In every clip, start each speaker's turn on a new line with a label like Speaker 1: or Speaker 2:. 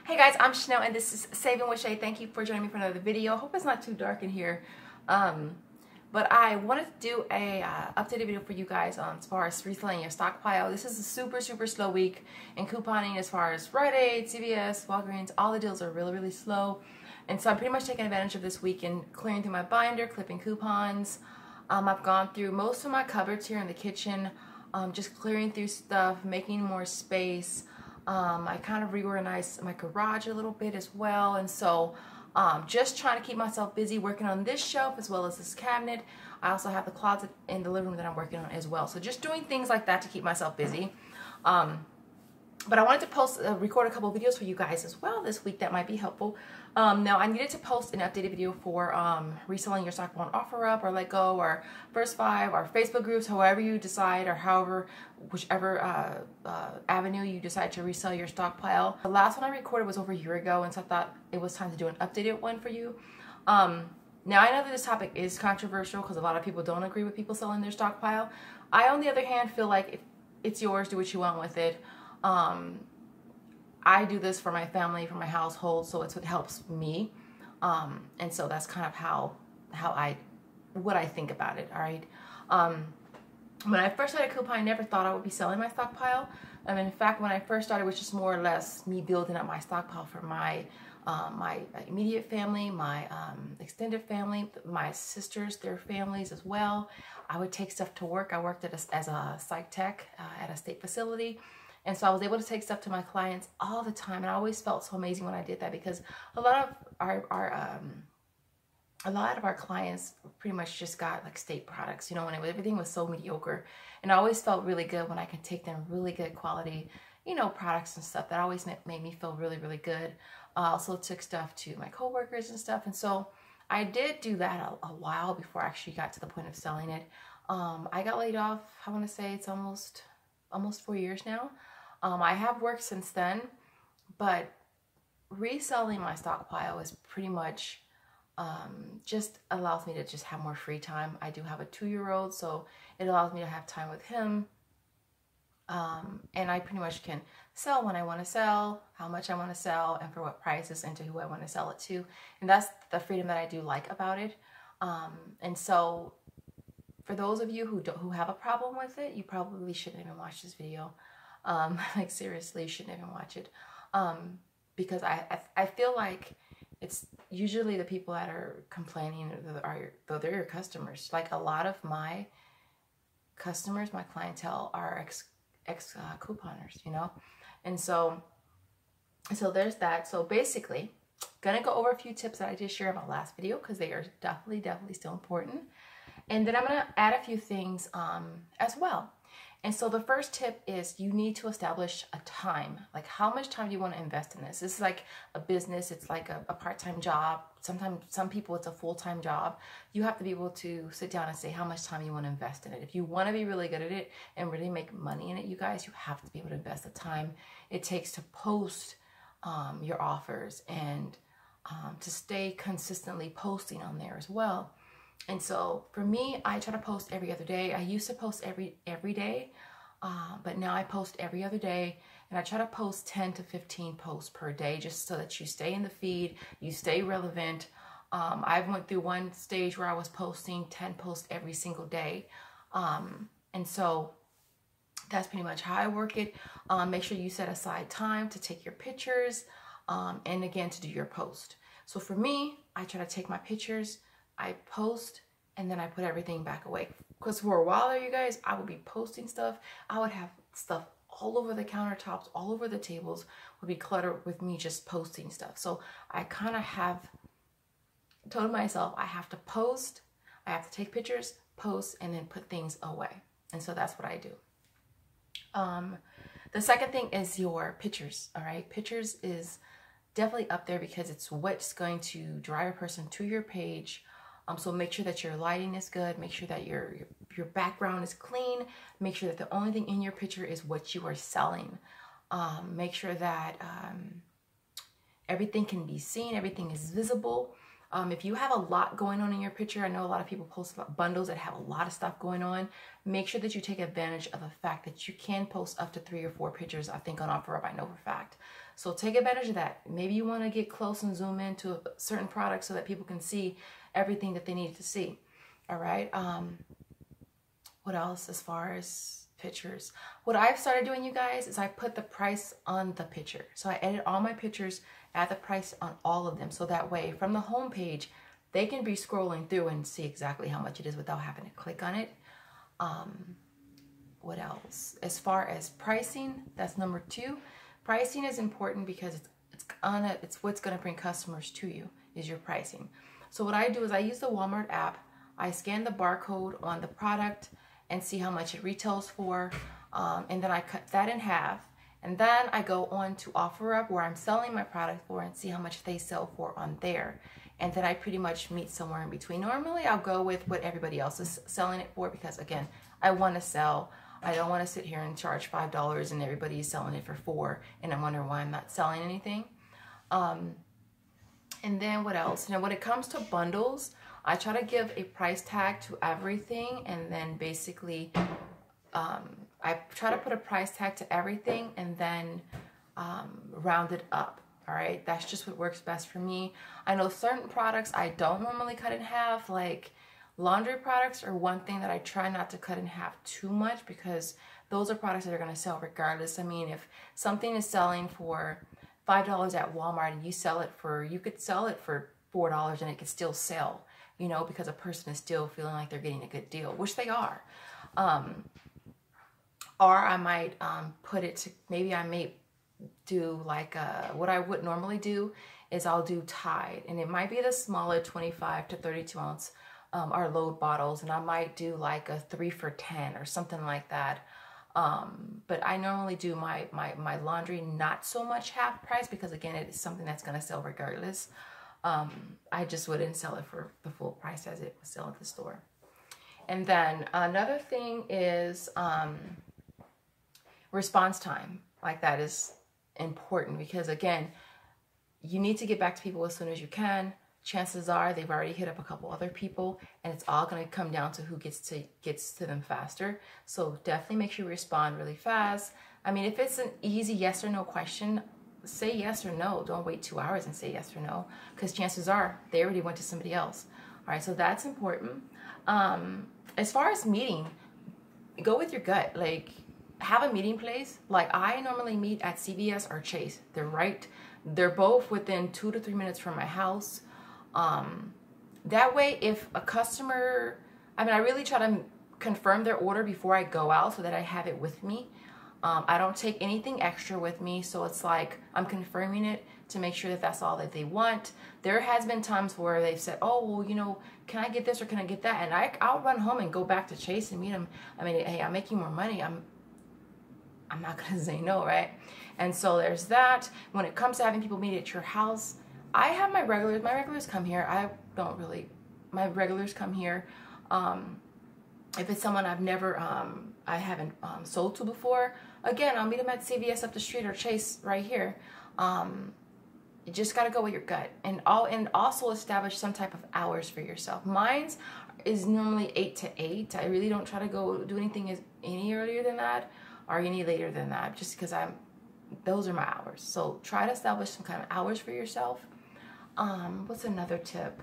Speaker 1: Hey guys, I'm Chanel and this is Saving with Shay. Thank you for joining me for another video. Hope it's not too dark in here. But I wanted to do a updated video for you guys as far as reselling your stockpile. This is a super slow week in couponing as far as Rite Aid, CVS, Walgreens. All the deals are really slow. And so I'm pretty much taking advantage of this week and clearing through my binder, clipping coupons. I've gone through most of my cupboards here in the kitchen, just clearing through stuff, making more space. I kind of reorganized my garage a little bit as well, and so just trying to keep myself busy working on this shelf as well as this cabinet. I also have the closet in the living room that I'm working on as well, so just doing things like that to keep myself busy. But I wanted to record a couple videos for you guys as well this week that might be helpful. Now I needed to post an updated video for reselling your stockpile on OfferUp or Let Go or First Five or Facebook groups, however you decide, or whichever avenue you decide to resell your stockpile. The last one I recorded was over a year ago, and so I thought it was time to do an updated one for you. Now I know that this topic is controversial because a lot of people don't agree with people selling their stockpile. I, on the other hand, feel like if it's yours, do what you want with it. I do this for my family, for my household, so it's what helps me, and so that's kind of what I think about it. All right. When I first started couponing, I never thought I would be selling my stockpile. In fact, when I first started, it was just more or less me building up my stockpile for my my immediate family, my extended family, my sisters, their families as well. I would take stuff to work. I worked as a psych tech at a state facility. And so I was able to take stuff to my clients all the time, and I always felt so amazing when I did that, because a lot of our clients pretty much just got like state products, you know, and everything was so mediocre. And I always felt really good when I could take them really good quality, you know, products and stuff. That always made me feel really good. I also took stuff to my coworkers and stuff, and so I did do that a while before I actually got to the point of selling it. I got laid off. I want to say it's almost 4 years now. I have worked since then, but reselling my stockpile is pretty much just allows me to just have more free time. I do have a 2-year-old, so it allows me to have time with him. And I pretty much can sell when I want to sell, how much I want to sell, and for what prices, and to who I want to sell it to. And that's the freedom that I do like about it. And so for those of you who have a problem with it, you probably shouldn't even watch this video. Like seriously, you shouldn't even watch it. Because I feel like it's usually the people that are complaining though they're your customers. Like a lot of my customers, my clientele are ex couponers, you know? And so there's that. So basically, gonna go over a few tips that I did share in my last video, because they are definitely still important. And then I'm gonna add a few things as well. And so the first tip is you need to establish a time. Like, how much time do you want to invest in this? This is like a business. It's like a part-time job. Sometimes some people it's a full-time job. You have to be able to sit down and say how much time you want to invest in it. If you want to be really good at it and really make money in it, you guys, you have to be able to invest the time it takes to post your offers and to stay consistently posting on there as well. And so for me, I try to post every other day. I used to post every day, but now I post every other day, and I try to post 10 to 15 posts per day, just so that you stay in the feed, you stay relevant. I went through one stage where I was posting 10 posts every single day. And so that's pretty much how I work it. Make sure you set aside time to take your pictures, and again, to do your post. So for me, I try to take my pictures, I post, and then I put everything back away. Because for a while there, you guys, I would be posting stuff. I would have stuff all over the countertops, all over the tables, would be cluttered with me just posting stuff. So I kind of have told myself I have to post, I have to take pictures, post, and then put things away. And so that's what I do. The second thing is your pictures, all right? Pictures is definitely up there because it's what's going to drive a person to your page. So make sure that your lighting is good. Make sure that your background is clean. Make sure that the only thing in your picture is what you are selling. Make sure that everything can be seen. Everything is visible. If you have a lot going on in your picture, I know a lot of people post bundles that have a lot of stuff going on. Make sure that you take advantage of the fact that you can post up to 3 or 4 pictures, I think on OfferUp, I know for a fact. So take advantage of that. Maybe you want to get close and zoom into a certain product so that people can see everything that they need to see. All right. What else as far as pictures? What I've started doing, you guys, is I put the price on the picture. So I edit all my pictures, add the price on all of them. So that way from the home page, they can be scrolling through and see exactly how much it is without having to click on it. What else? As far as pricing, that's number 2. Pricing is important because it's what's going to bring customers to you, is your pricing. So what I do is I use the Walmart app. I scan the barcode on the product and see how much it retails for, and then I cut that in half, and then I go on to OfferUp where I'm selling my product for and see how much they sell for on there, and then I pretty much meet somewhere in between. Normally I'll go with what everybody else is selling it for because, again, I want to sell. I don't want to sit here and charge $5 and everybody is selling it for $4 and I'm wondering why I'm not selling anything. And then what else? Now when it comes to bundles, I try to give a price tag to everything, and then basically I try to put a price tag to everything and then round it up. All right, that's just what works best for me. I know certain products I don't normally cut in half, like laundry products are one thing that I try not to cut in half too much because those are products that are going to sell regardless. I mean, if something is selling for $5 at Walmart and you could sell it for $4 and it could still sell, you know, because a person is still feeling like they're getting a good deal, which they are. Or I might put it to, maybe I may do like what I would normally do is I'll do Tide, and it might be the smaller 25 to 32 ounce our load bottles, and I might do like a 3 for $10 or something like that. But I normally do my laundry not so much half price because, again, it is something that's going to sell regardless. I just wouldn't sell it for the full price as it was selling at the store. And then another thing is response time. Like, that is important because, again, you need to get back to people as soon as you can. Chances are they've already hit up a couple other people, and it's all going to come down to who gets to them faster. So definitely make sure you respond really fast. I mean, if it's an easy yes or no question, say yes or no. Don't wait 2 hours and say yes or no, because chances are they already went to somebody else. All right, so that's important. As far as meeting, go with your gut. Like, have a meeting place. Like, I normally meet at CVS or Chase. They're both within 2 to 3 minutes from my house. That way, if a customer, I really try to confirm their order before I go out so that I have it with me. I don't take anything extra with me, so it's like I'm confirming it to make sure that that's all that they want. There has been times where they've said, oh, well, you know, can I get this or can I get that? And I'll run home and go back to Chase and meet them. I mean, hey, I'm making more money. I'm not going to say no, right? And so there's that. When it comes to having people meet at your house, I have my regulars. My regulars come here. My regulars come here. If it's someone I haven't sold to before, again, I'll meet them at CVS up the street or Chase right here. You just got to go with your gut, and also establish some type of hours for yourself. Mine's is normally 8 to 8. I really don't try to go do anything any earlier than that or any later than that, just because those are my hours. So try to establish some kind of hours for yourself. What's another tip?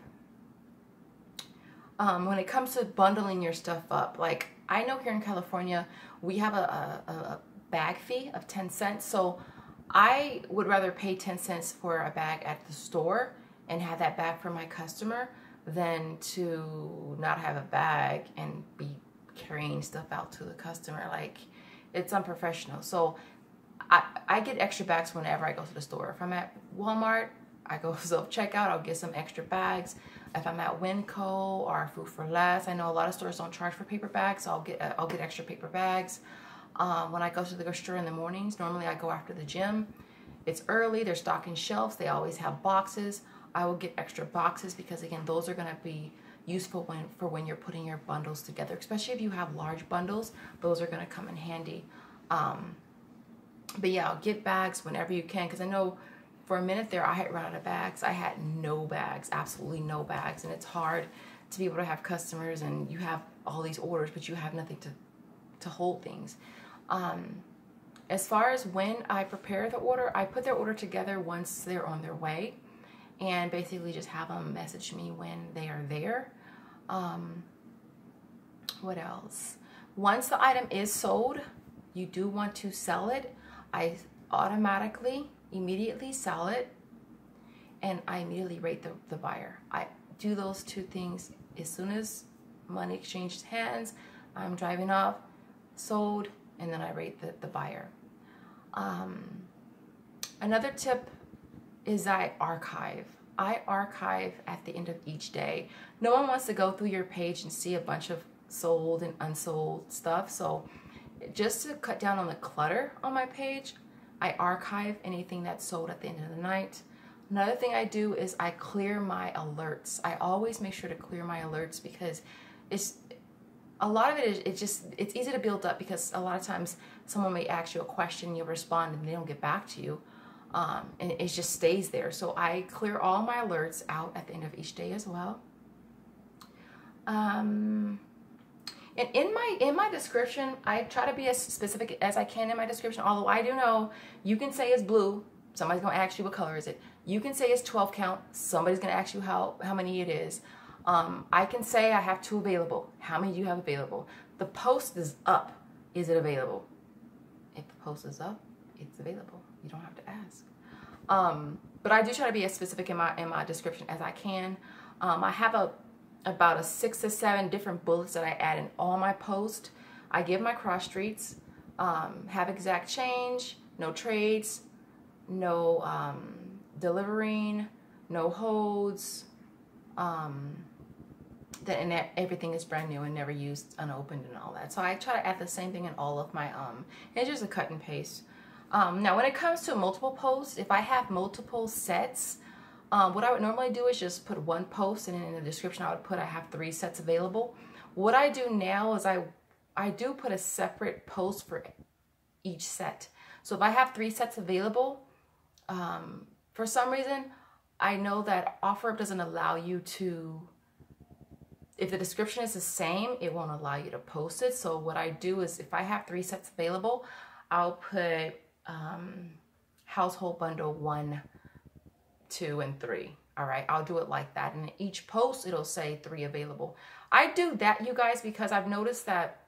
Speaker 1: When it comes to bundling your stuff up, like, I know here in California, we have a bag fee of 10 cents. So I would rather pay 10 cents for a bag at the store and have that bag for my customer than to not have a bag and be carrying stuff out to the customer. Like, it's unprofessional. So I get extra bags whenever I go to the store. If I'm at Walmart, I go self-checkout, I'll get some extra bags. If I'm at Winco or Food for Less, I know a lot of stores don't charge for paper bags, so I'll get extra paper bags. When I go to the grocery store in the mornings, normally I go after the gym. It's early, they're stocking shelves, they always have boxes. I will get extra boxes because, again, those are going to be useful for when you're putting your bundles together, especially if you have large bundles. Those are going to come in handy. But yeah, I'll get bags whenever you can, because I know For a minute there, I had run out of bags. I had no bags, absolutely no bags. And it's hard to be able to have customers and you have all these orders, but you have nothing to hold things. As far as when I prepare the order, I put their order together once they're on their way and basically just have them message me when they are there. What else? Once the item is sold, you do want to sell it. I automatically, immediately sell it, and I immediately rate the buyer. I do those two things as soon as money exchanges hands. I'm driving off, sold, and then I rate the buyer. Another tip is I archive. I archive at the end of each day. No one wants to go through your page and see a bunch of sold and unsold stuff. So just to cut down on the clutter on my page, I archive anything that's sold at the end of the night. Another thing I do is I clear my alerts. I always make sure to clear my alerts because a lot of it is it's easy to build up because a lot of times someone may ask you a question, you'll respond and they don't get back to you. And it just stays there. So I clear all my alerts out at the end of each day as well. And in my description, I try to be as specific as I can in my description. Although I do know you can say it's blue, somebody's gonna ask you what color is it. You can say it's 12 count, somebody's gonna ask you how many it is. I can say I have 2 available. How many do you have available? The post is up. Is it available? If the post is up, it's available. You don't have to ask. But I do try to be as specific in my description as I can. I have about 6 to 7 different bullets that I add in all my posts. I give my cross streets, have exact change, no trades, no delivering, no holds, and that everything is brand new and never used, unopened, and all that. So I try to add the same thing in all of my it's just a cut and paste. Now when it comes to multiple posts, if I have multiple sets, what I would normally do is just put one post, and in the description I would put I have 3 sets available. What I do now is I do put a separate post for each set. So if I have 3 sets available, for some reason I know that OfferUp doesn't allow you to, if the description is the same, it won't allow you to post it. So what I do is if I have 3 sets available, I'll put household bundle 1, 2, and 3. All right, I'll do it like that. And in each post, it'll say 3 available. I do that, you guys, because I've noticed that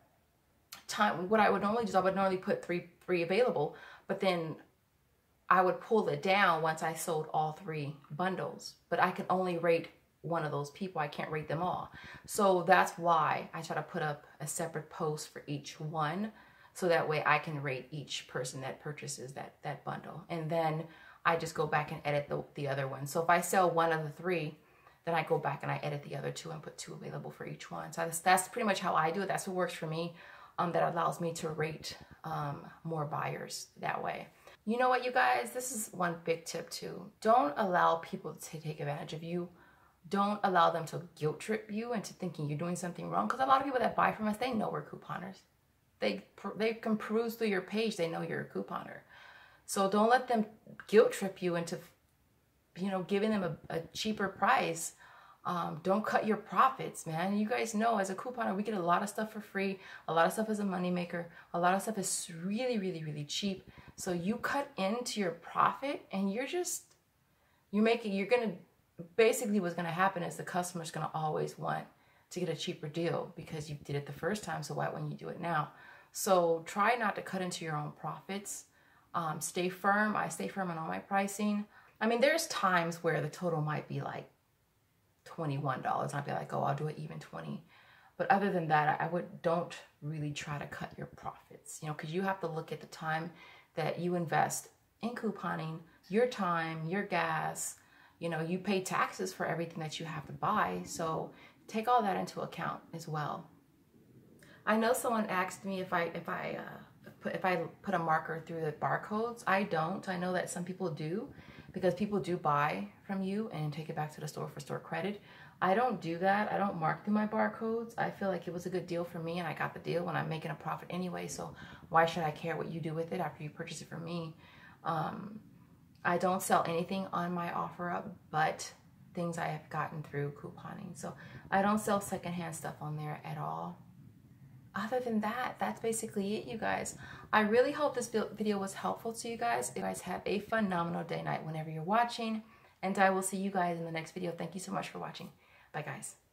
Speaker 1: what I would normally do is I would normally put 3 available, but then I would pull it down once I sold all 3 bundles. But I can only rate one of those people. I can't rate them all. So that's why I try to put up a separate post for each one, so that way I can rate each person that purchases that bundle. And then I just go back and edit the other one. So if I sell one of the 3, then I go back and I edit the other 2 and put 2 available for each one. So that's pretty much how I do it. That's what works for me. That allows me to rate more buyers that way. You know what, you guys? This is one big tip too. Don't allow people to take advantage of you. Don't allow them to guilt trip you into thinking you're doing something wrong. Because a lot of people that buy from us, they know we're couponers. They can peruse through your page. They know you're a couponer. So don't let them guilt trip you into, giving them a cheaper price. Don't cut your profits, man. You guys know as a couponer, we get a lot of stuff for free. A lot of stuff is a moneymaker. A lot of stuff is really, really, really cheap. So you cut into your profit and basically what's going to happen is the customer's going to always want to get a cheaper deal because you did it the first time. So why wouldn't you do it now? So try not to cut into your own profits. Stay firm. I stay firm on all my pricing. I mean, there's times where the total might be like $21. I'd be like, oh, I'll do it even 20. But other than that, don't really try to cut your profits, because you have to look at the time that you invest in couponing, your time, your gas, you pay taxes for everything that you have to buy. So take all that into account as well. I know someone asked me if I put a marker through the barcodes. I don't. I know that some people do, because people do buy from you and take it back to the store for store credit. I don't do that. I don't mark through my barcodes. I feel like it was a good deal for me and I got the deal when I'm making a profit anyway. So why should I care what you do with it after you purchase it from me? I don't sell anything on my OfferUp but things I have gotten through couponing. So I don't sell secondhand stuff on there at all. Other than that, that's basically it, you guys. I really hope this video was helpful to you guys. You guys have a phenomenal day, night, whenever you're watching. And I will see you guys in the next video. Thank you so much for watching. Bye, guys.